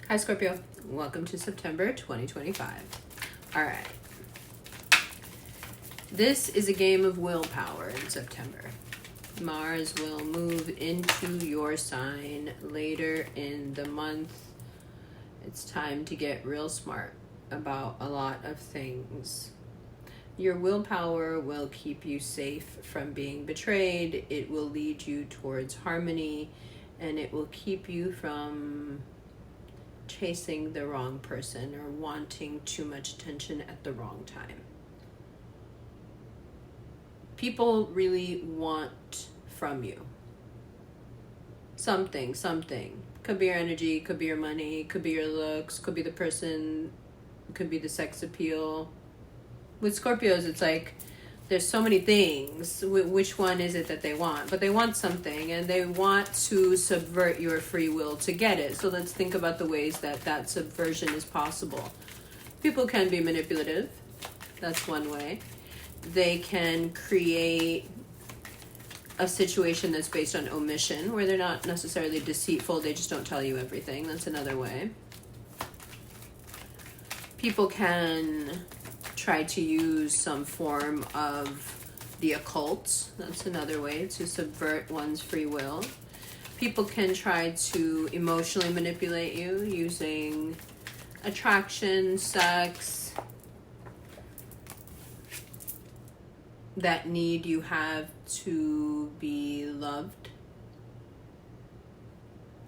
Hi Scorpio, welcome to September 2025. All right. This is a game of willpower in September. Mars will move into your sign later in the month. It's time to get real smart about a lot of things. Your willpower will keep you safe from being betrayed. It will lead you towards harmony, and it will keep you from chasing the wrong person or wanting too much attention at the wrong time. People really want from you something. Could be your energy, could be your money, could be your looks, could be the person, could be the sex appeal. With Scorpios, it's like there's so many things. Which one is it that they want? But they want something, and they want to subvert your free will to get it. So let's think about the ways that that subversion is possible. People can be manipulative. That's one way. They can create a situation that's based on omission, where they're not necessarily deceitful. They just don't tell you everything. That's another way. People can try to use some form of the occult. That's another way to subvert one's free will. People can try to emotionally manipulate you using attraction, sex, that need you have to be loved.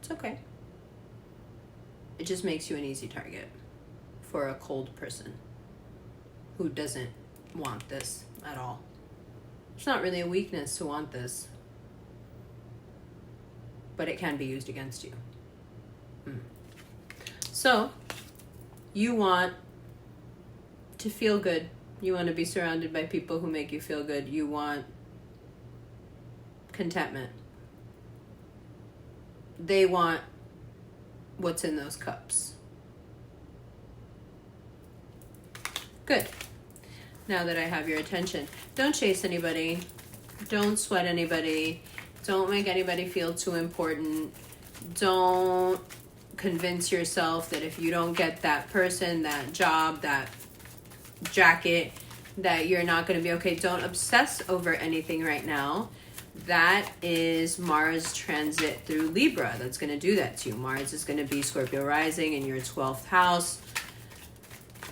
It's okay. It just makes you an easy target for a cold person who doesn't want this at all. It's not really a weakness to want this, but it can be used against you. So, you want to feel good. You want to be surrounded by people who make you feel good. You want contentment. They want what's in those cups. Good. Now that I have your attention, don't chase anybody. Don't sweat anybody. Don't make anybody feel too important. Don't convince yourself that if you don't get that person, that job, that jacket, that you're not going to be okay. Don't obsess over anything right now. That is Mars transit through Libra. That's going to do that to you. Mars is going to be Scorpio rising in your 12th house.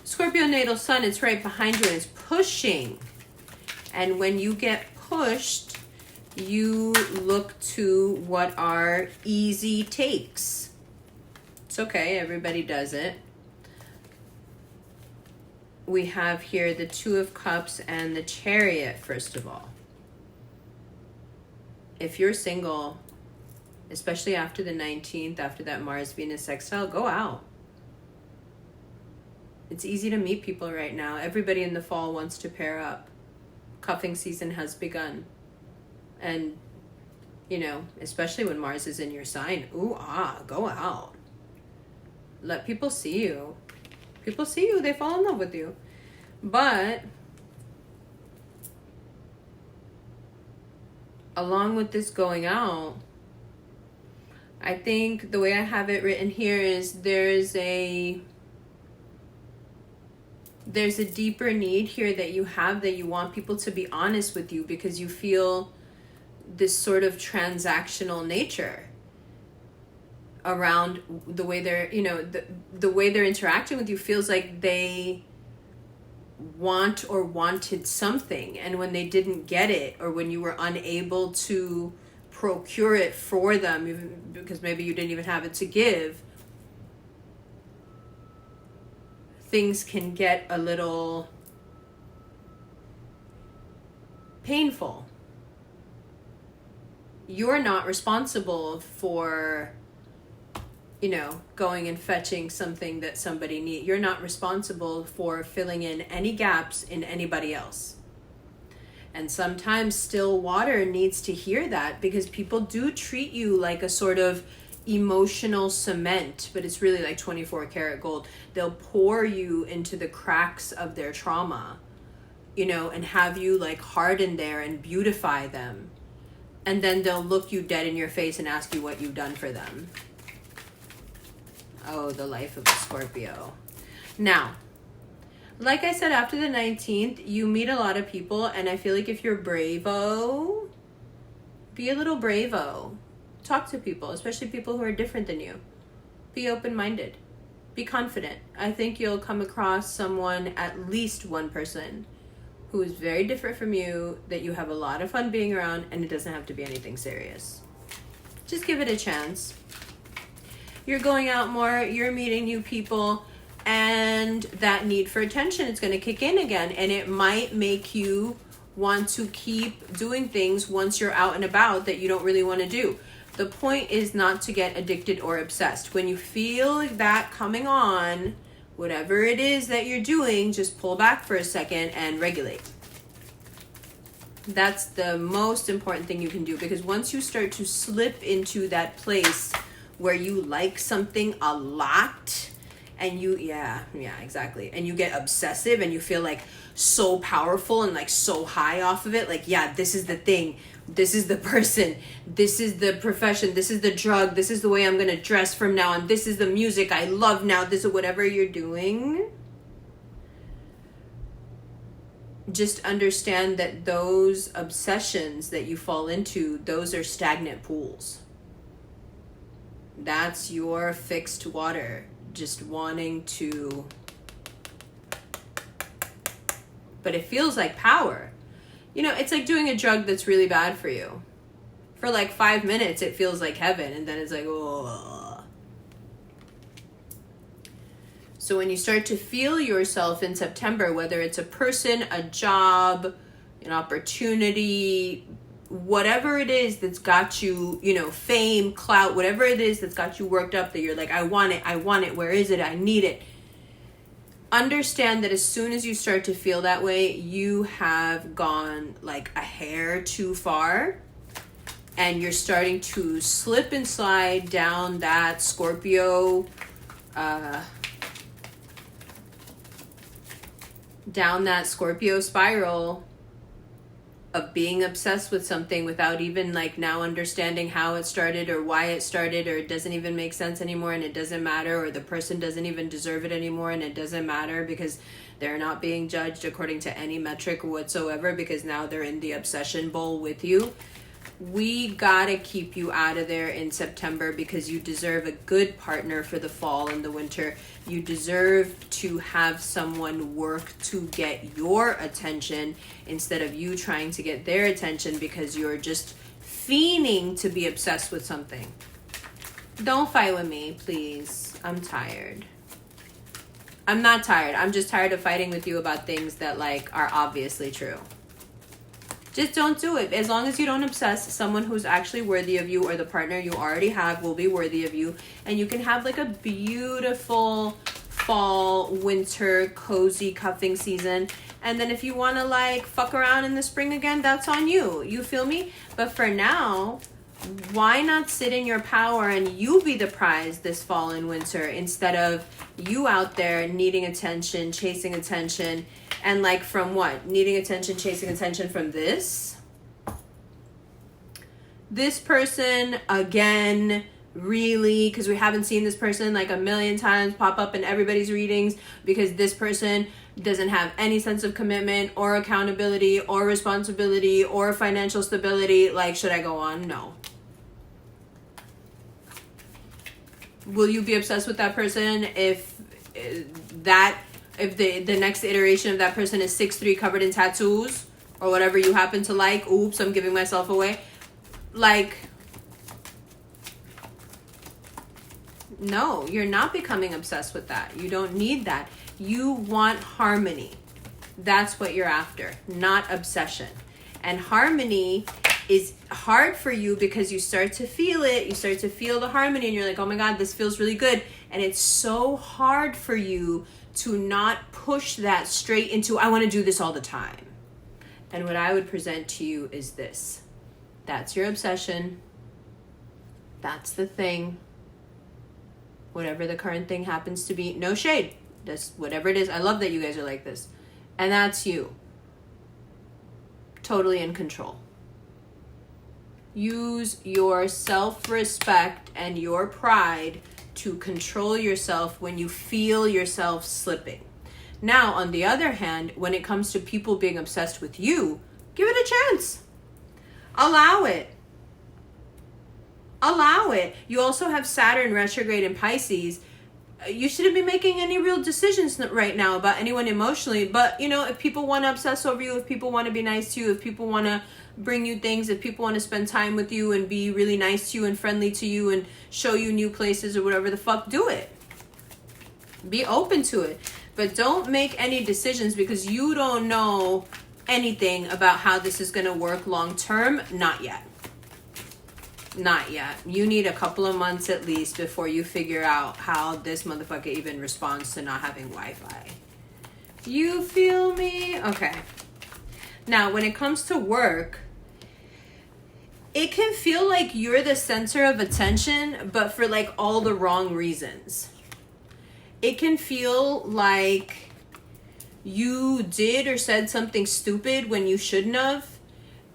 Scorpio natal sun, it's right behind you and it's pushing. And when you get pushed, you look to what are easy takes. It's okay, everybody does it. We have here the Two of Cups and the Chariot, first of all. If you're single, especially after the 19th, after that Mars-Venus sextile, go out. It's easy to meet people right now. Everybody in the fall wants to pair up. Cuffing season has begun. And, you know, especially when Mars is in your sign, go out. Let people see you. People see you, they fall in love with you. But along with this going out, I think the way I have it written here is there's a deeper need here that you have, that you want people to be honest with you because you feel this sort of transactional nature around the way they're, you know, the way they're interacting with you feels like they want or wanted something, and when they didn't get it, or when you were unable to procure it for them, even because maybe you didn't even have it to give, things can get a little painful. You're not responsible for, you know, going and fetching something that somebody needs. You're not responsible for filling in any gaps in anybody else. And sometimes still water needs to hear that, because people do treat you like a sort of emotional cement, but it's really like 24 karat gold. They'll pour you into the cracks of their trauma, you know, and have you like harden there and beautify them. And then they'll look you dead in your face and ask you what you've done for them. Oh, the life of a Scorpio. Now, like I said, after the 19th, you meet a lot of people, and I feel like if you're bravo, be a little bravo. Talk to people, especially people who are different than you. Be open-minded. Be confident. I think you'll come across someone, at least one person, who is very different from you, that you have a lot of fun being around, and it doesn't have to be anything serious. Just give it a chance. You're going out more, you're meeting new people, and that need for attention is going to kick in again, and it might make you want to keep doing things once you're out and about that you don't really want to do. The point is not to get addicted or obsessed. When you feel that coming on, whatever it is that you're doing, just pull back for a second and regulate. That's the most important thing you can do, because once you start to slip into that place where you like something a lot, and you, yeah, exactly. And you get obsessive and you feel like so powerful and like so high off of it. Like, yeah, this is the thing. This is the person. This is the profession. This is the drug. This is the way I'm going to dress from now on. This is the music I love now. This is whatever you're doing. Just understand that those obsessions that you fall into, those are stagnant pools. That's your fixed water. Just wanting to, but it feels like power. You know, it's like doing a drug that's really bad for you. For like 5 minutes, it feels like heaven, and then it's like, oh. So when you start to feel yourself in September, whether it's a person, a job, an opportunity, whatever it is that's got you, you know, fame, clout, whatever it is that's got you worked up, that you're like, I want it, where is it, I need it. Understand that as soon as you start to feel that way, you have gone like a hair too far, and you're starting to slip and slide down that Scorpio spiral of being obsessed with something without even like now understanding how it started or why it started, or it doesn't even make sense anymore and it doesn't matter, or the person doesn't even deserve it anymore and it doesn't matter because they're not being judged according to any metric whatsoever, because now they're in the obsession bowl with you. We gotta keep you out of there in September, because you deserve a good partner for the fall and the winter. You deserve to have someone work to get your attention instead of you trying to get their attention, because you're just fiending to be obsessed with something. Don't fight with me, please. I'm tired. I'm not tired. I'm just tired of fighting with you about things that like are obviously true. Just don't do it. As long as you don't obsess, someone who's actually worthy of you, or the partner you already have will be worthy of you. And you can have like a beautiful fall, winter, cozy cuffing season. And then if you want to like fuck around in the spring again, that's on you. You feel me? But for now, why not sit in your power and you be the prize this fall and winter, instead of you out there needing attention, chasing attention. And like from what? Needing attention, chasing attention from this person again, really? Because we haven't seen this person like a million times pop up in everybody's readings, because this person doesn't have any sense of commitment or accountability or responsibility or financial stability. Like, should I go on? No. Will you be obsessed with that person if the next iteration of that person is 6'3", covered in tattoos, or whatever you happen to like? Oops, I'm giving myself away. Like, no, you're not becoming obsessed with that. You don't need that. You want harmony. That's what you're after, not obsession. And harmony is hard for you because you start to feel it. You start to feel the harmony and you're like, oh my God, this feels really good. And it's so hard for you to not push that straight into, I want to do this all the time. And what I would present to you is this. That's your obsession. That's the thing. Whatever the current thing happens to be. No shade. Just whatever it is. I love that you guys are like this. And that's you. Totally in control. Use your self-respect and your pride to control yourself when you feel yourself slipping. Now, on the other hand, when it comes to people being obsessed with you, give it a chance. Allow it. Allow it. You also have Saturn retrograde in Pisces. You shouldn't be making any real decisions right now about anyone emotionally. But, you know, if people want to obsess over you, if people want to be nice to you, if people want to bring you things, if people want to spend time with you and be really nice to you and friendly to you and show you new places or whatever the fuck, do it. Be open to it. But don't make any decisions because you don't know anything about how this is going to work long term. Not yet. Not yet. You need a couple of months at least before you figure out how this motherfucker even responds to not having Wi-Fi. You feel me? Okay. Now, when it comes to work, it can feel like you're the center of attention, but for like all the wrong reasons. It can feel like you did or said something stupid when you shouldn't have,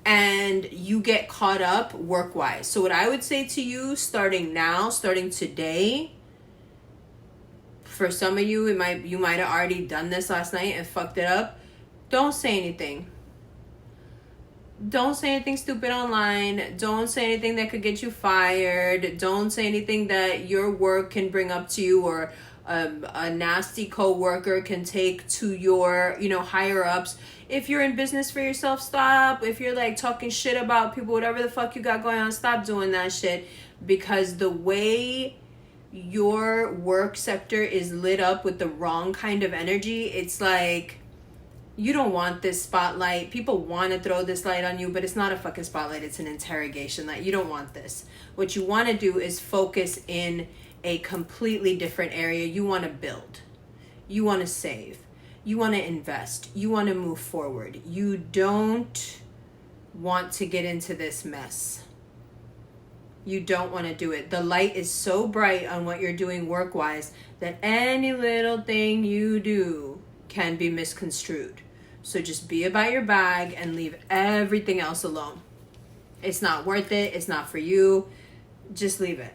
and you get caught up work-wise. So what I would say to you, starting today, for some of you, you might have already done this last night and fucked it up. Don't say anything. Don't say anything stupid online. Don't say anything that could get you fired. Don't say anything that your work can bring up to you, or a nasty coworker can take to your, higher ups. If you're in business for yourself, stop. If you're like talking shit about people, whatever the fuck you got going on, stop doing that shit. Because the way your work sector is lit up with the wrong kind of energy, it's like, you don't want this spotlight. People want to throw this light on you, but it's not a fucking spotlight. It's an interrogation light. You don't want this. What you want to do is focus in a completely different area. You want to build. You want to save. You want to invest. You want to move forward. You don't want to get into this mess. You don't want to do it. The light is so bright on what you're doing work-wise that any little thing you do can be misconstrued. So just be about your bag and leave everything else alone. It's not worth it. It's not for you. Just leave it.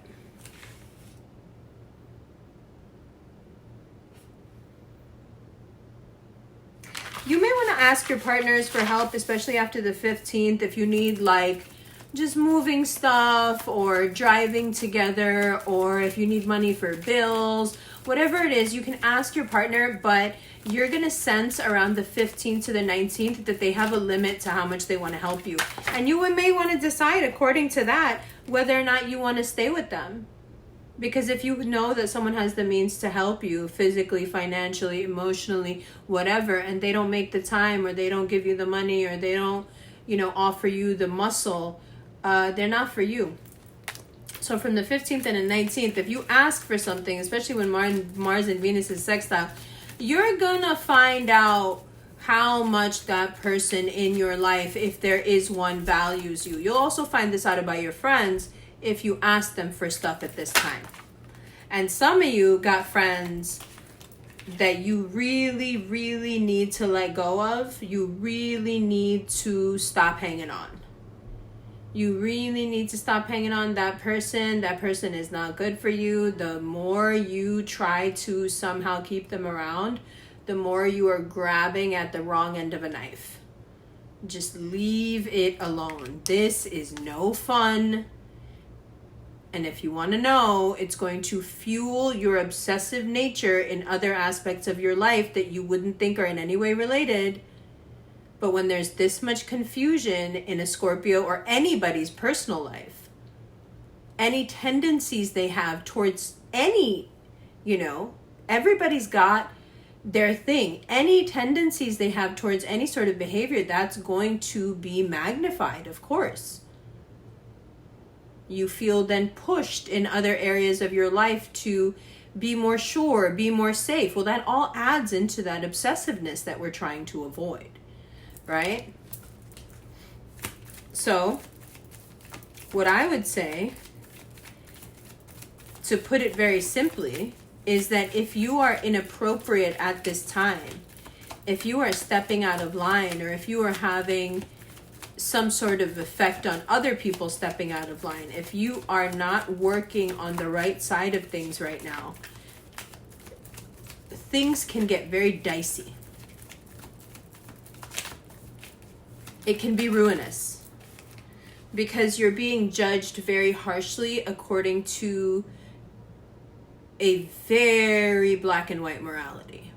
You may want to ask your partners for help, especially after the 15th, if you need like just moving stuff or driving together, or if you need money for bills, whatever it is, you can ask your partner, but you're going to sense around the 15th to the 19th that they have a limit to how much they want to help you. And you may want to decide according to that whether or not you want to stay with them. Because if you know that someone has the means to help you physically, financially, emotionally, whatever, and they don't make the time, or they don't give you the money, or they don't, offer you the muscle, they're not for you. So from the 15th and the 19th, if you ask for something, especially when Mars and Venus is sextile, you're gonna find out how much that person in your life, if there is one, values you. You'll also find this out about your friends if you ask them for stuff at this time. And some of you got friends that you really, really need to let go of. You really need to stop hanging on. You really need to stop hanging on that person. That person is not good for you. The more you try to somehow keep them around, the more you are grabbing at the wrong end of a knife. Just leave it alone. This is no fun. And if you want to know, it's going to fuel your obsessive nature in other aspects of your life that you wouldn't think are in any way related. But when there's this much confusion in a Scorpio or anybody's personal life, any tendencies they have towards any, everybody's got their thing. Any tendencies they have towards any sort of behavior, that's going to be magnified, of course. You feel then pushed in other areas of your life to be more sure, be more safe. Well, that all adds into that obsessiveness that we're trying to avoid, right? So, what I would say, to put it very simply, is that if you are inappropriate at this time, if you are stepping out of line, or if you are having some sort of effect on other people stepping out of line. If you are not working on the right side of things right now, things can get very dicey. It can be ruinous because you're being judged very harshly according to a very black and white morality.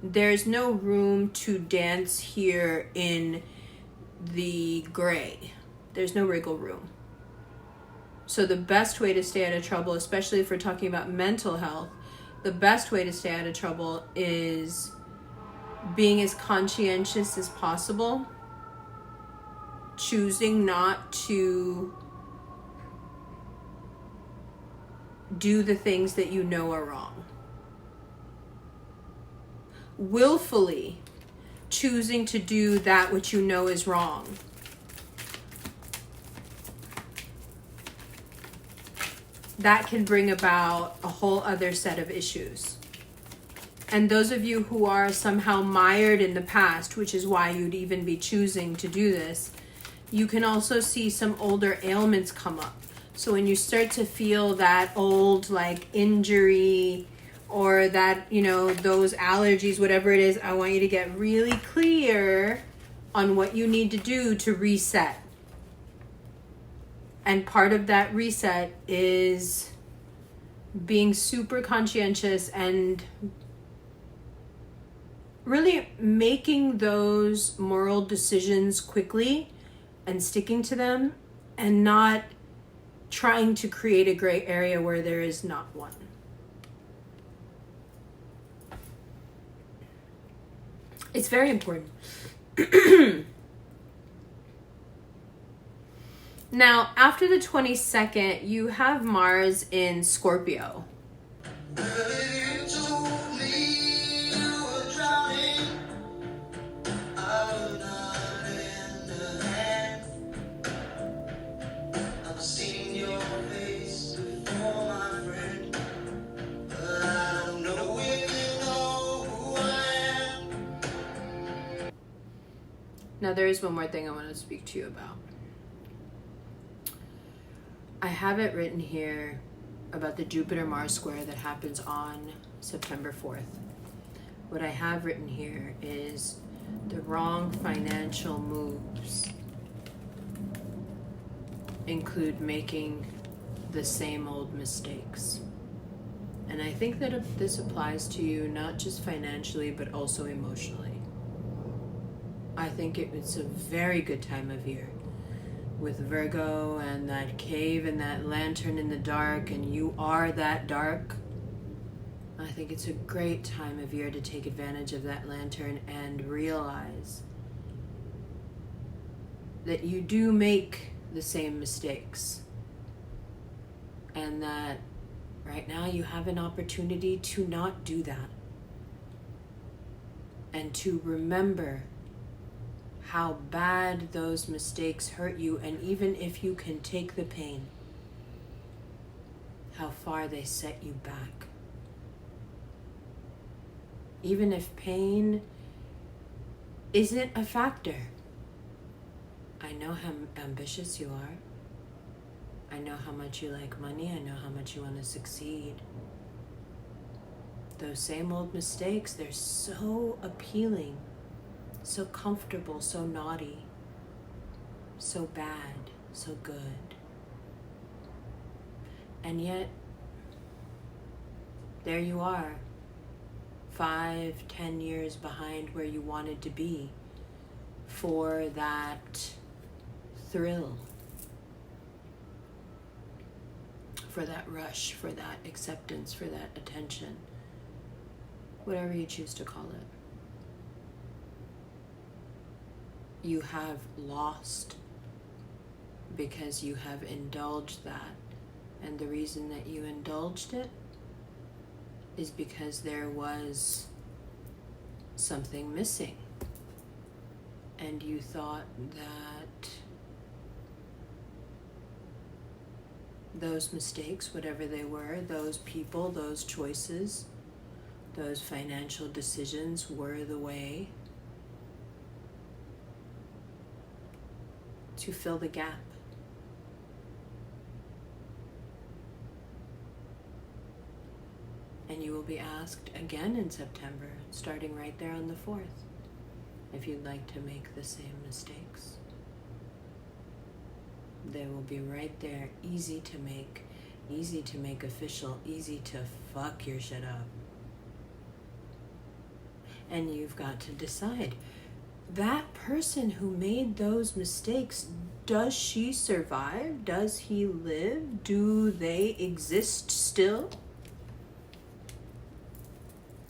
There's no room to dance here in the gray. There's no wriggle room. So the best way to stay out of trouble, especially if we're talking about mental health, the best way to stay out of trouble is being as conscientious as possible, choosing not to do the things that you know are wrong. Willfully choosing to do that which you know is wrong. That can bring about a whole other set of issues. And those of you who are somehow mired in the past, which is why you'd even be choosing to do this, you can also see some older ailments come up. So when you start to feel that old like injury or that, you know, those allergies, whatever it is, I want you to get really clear on what you need to do to reset. And part of that reset is being super conscientious and really making those moral decisions quickly and sticking to them and not trying to create a gray area where there is not one. It's very important. Now, after the 22nd, you have Mars in Scorpio. Now, there is one more thing I want to speak to you about. I have it written here about the Jupiter-Mars square that happens on September 4th. What I have written here is the wrong financial moves include making the same old mistakes. And I think that this applies to you not just financially, but also emotionally. I think it's a very good time of year with Virgo and that cave and that lantern in the dark, and you are that dark. I think it's a great time of year to take advantage of that lantern and realize that you do make the same mistakes, and that right now you have an opportunity to not do that and to remember how bad those mistakes hurt you, and even if you can take the pain, how far they set you back. Even if pain isn't a factor. I know how ambitious you are. I know how much you like money. I know how much you want to succeed. Those same old mistakes, they're so appealing. So comfortable, so naughty, so bad, so good. And yet, there you are, 5-10 years behind where you wanted to be for that thrill, for that rush, for that acceptance, for that attention, whatever you choose to call it. You have lost because you have indulged that. And the reason that you indulged it is because there was something missing. And you thought that those mistakes, whatever they were, those people, those choices, those financial decisions were the way. to fill the gap. And you will be asked again in September, starting right there on the 4th, if you'd like to make the same mistakes. They will be right there, easy to make official, easy to fuck your shit up. And you've got to decide, that person who made those mistakes, does she survive? Does he live? Do they exist still?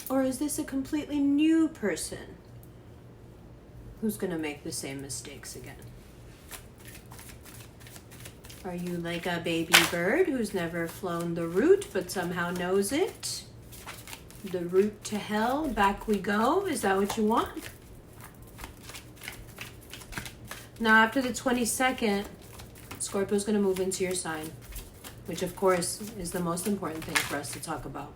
Or is this a completely new person who's going to make the same mistakes again? Are you like a baby bird who's never flown the route but somehow knows it? The route to hell, back we go. Is that what you want? Now, after the 22nd, Scorpio's going to move into your sign, which of course is the most important thing for us to talk about.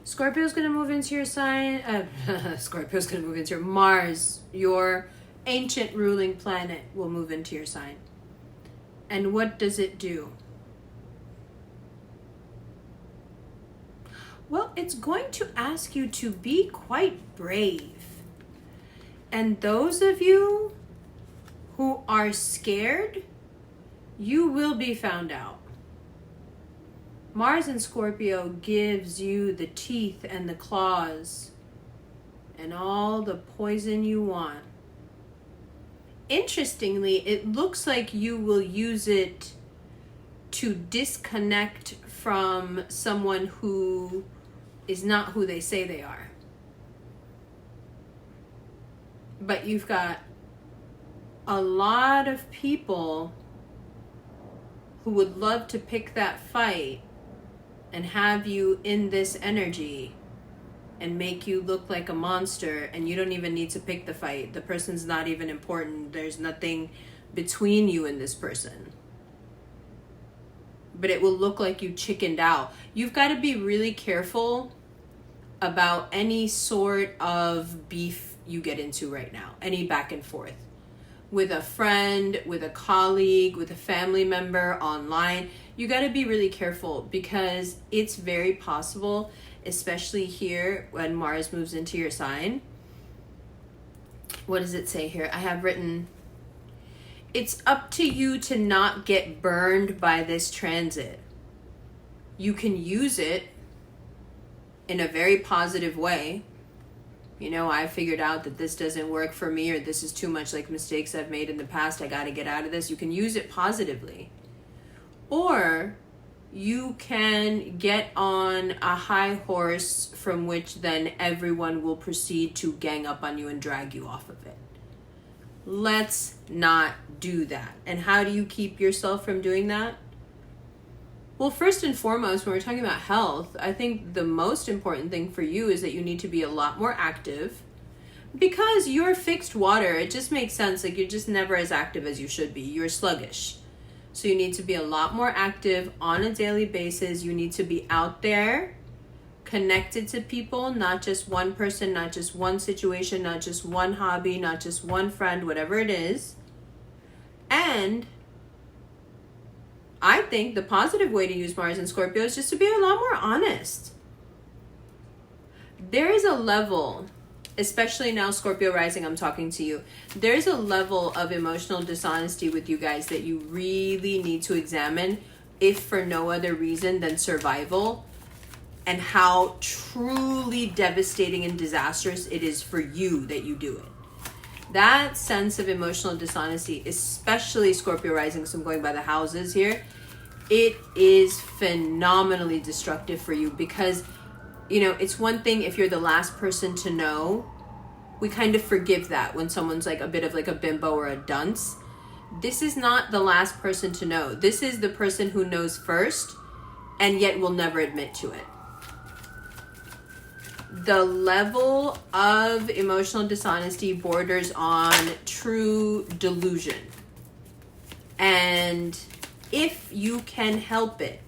Scorpio's going to move into your sign. Scorpio's going to move into your Mars, your ancient ruling planet, will move into your sign. And what does it do? Well, it's going to ask you to be quite brave. And those of you who are scared, you will be found out. Mars in Scorpio gives you the teeth and the claws and all the poison you want. Interestingly, it looks like you will use it to disconnect from someone who is not who they say they are. But you've got a lot of people who would love to pick that fight and have you in this energy and make you look like a monster, and you don't even need to pick the fight. The person's not even important. There's nothing between you and this person. But it will look like you chickened out. You've got to be really careful about any sort of beef you get into right now, any back and forth. With a friend, with a colleague, with a family member, online. You got to be really careful, because it's very possible, especially here when Mars moves into your sign. What does it say here? I have written, it's up to you to not get burned by this transit. You can use it in a very positive way. You know, I figured out that this doesn't work for me, or this is too much like mistakes I've made in the past. I got to get out of this. You can use it positively. Or you can get on a high horse from which then everyone will proceed to gang up on you and drag you off of it. Let's not do that. And how do you keep yourself from doing that? Well, first and foremost, when we're talking about health, I think the most important thing for you is that you need to be a lot more active, because you're fixed water. It just makes sense. Like, you're just never as active as you should be. You're sluggish. So you need to be a lot more active on a daily basis. You need to be out there, connected to people, not just one person, not just one situation, not just one hobby, not just one friend, whatever it is. And I think the positive way to use Mars in Scorpio is just to be a lot more honest. There is a level, especially now Scorpio rising, I'm talking to you. There's a level of emotional dishonesty with you guys that you really need to examine, if for no other reason than survival, and how truly devastating and disastrous it is for you that you do it. That sense of emotional dishonesty, especially Scorpio rising, so I'm going by the houses here, it is phenomenally destructive for you, because, you know, it's one thing if you're the last person to know. We kind of forgive that when someone's like a bit of like a bimbo or a dunce. This is not the last person to know. This is the person who knows first and yet will never admit to it. The level of emotional dishonesty borders on true delusion. And if you can help it,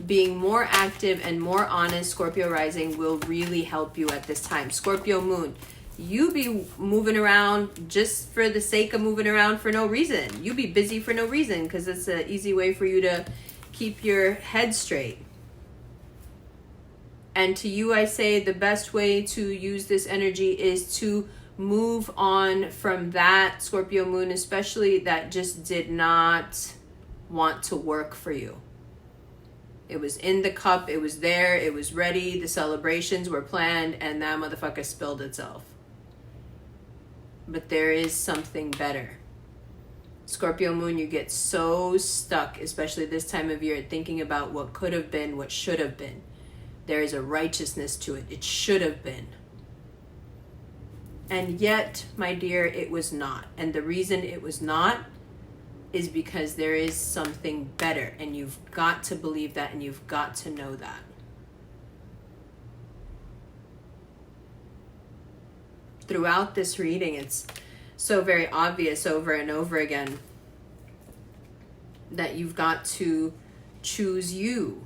being more active and more honest, Scorpio rising will really help you at this time. Scorpio moon, You be moving around just for the sake of moving around for no reason. You be busy for no reason because it's an easy way for you to keep your head straight. And to you, I say the best way to use this energy is to move on from that Scorpio moon, especially that just did not want to work for you. It was in the cup, it was there, it was ready, the celebrations were planned, and that motherfucker spilled itself. But there is something better. Scorpio moon, you get so stuck, especially this time of year, thinking about what could have been, what should have been. There is a righteousness to it. It should have been. And yet, my dear, it was not. And the reason it was not is because there is something better. And you've got to believe that, and you've got to know that. Throughout this reading, it's so very obvious over and over again that you've got to choose you.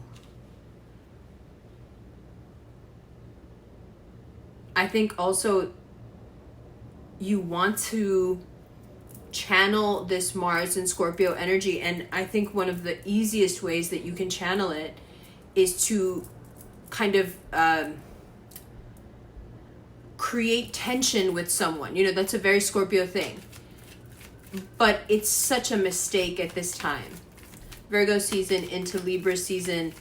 I think also you want to channel this Mars and Scorpio energy, and I think one of the easiest ways that you can channel it is to kind of create tension with someone. You know, that's a very Scorpio thing. But it's such a mistake at this time. Virgo season into Libra season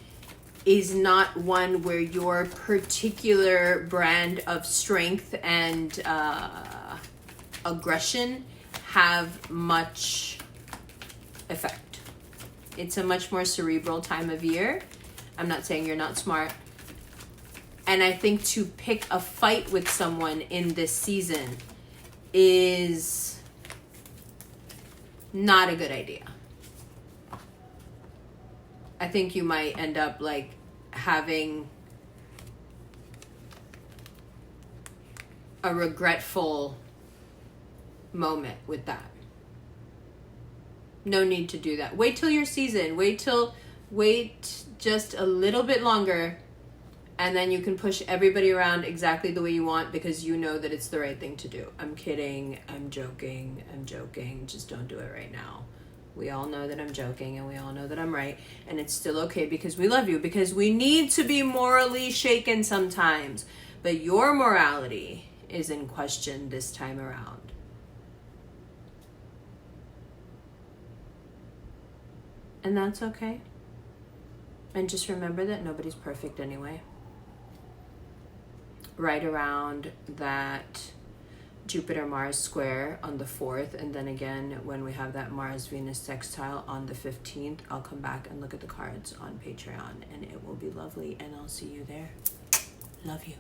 is not one where your particular brand of strength and aggression have much effect. It's a much more cerebral time of year. I'm not saying you're not smart. And I think to pick a fight with someone in this season is not a good idea. I think you might end up like having a regretful moment with that. No need to do that. Wait till your season. Wait just a little bit longer, and then you can push everybody around exactly the way you want because you know that it's the right thing to do. I'm kidding. I'm joking. Just don't do it right now. We all know that I'm joking, and we all know that I'm right, and it's still okay because we love you, because we need to be morally shaken sometimes, but your morality is in question this time around. And that's okay. And just remember that nobody's perfect anyway. Right around that Jupiter-Mars square on the 4th, and then again when we have that Mars-Venus sextile on the 15th, I'll come back and look at the cards on Patreon, and it will be lovely, and I'll see you there. Love you.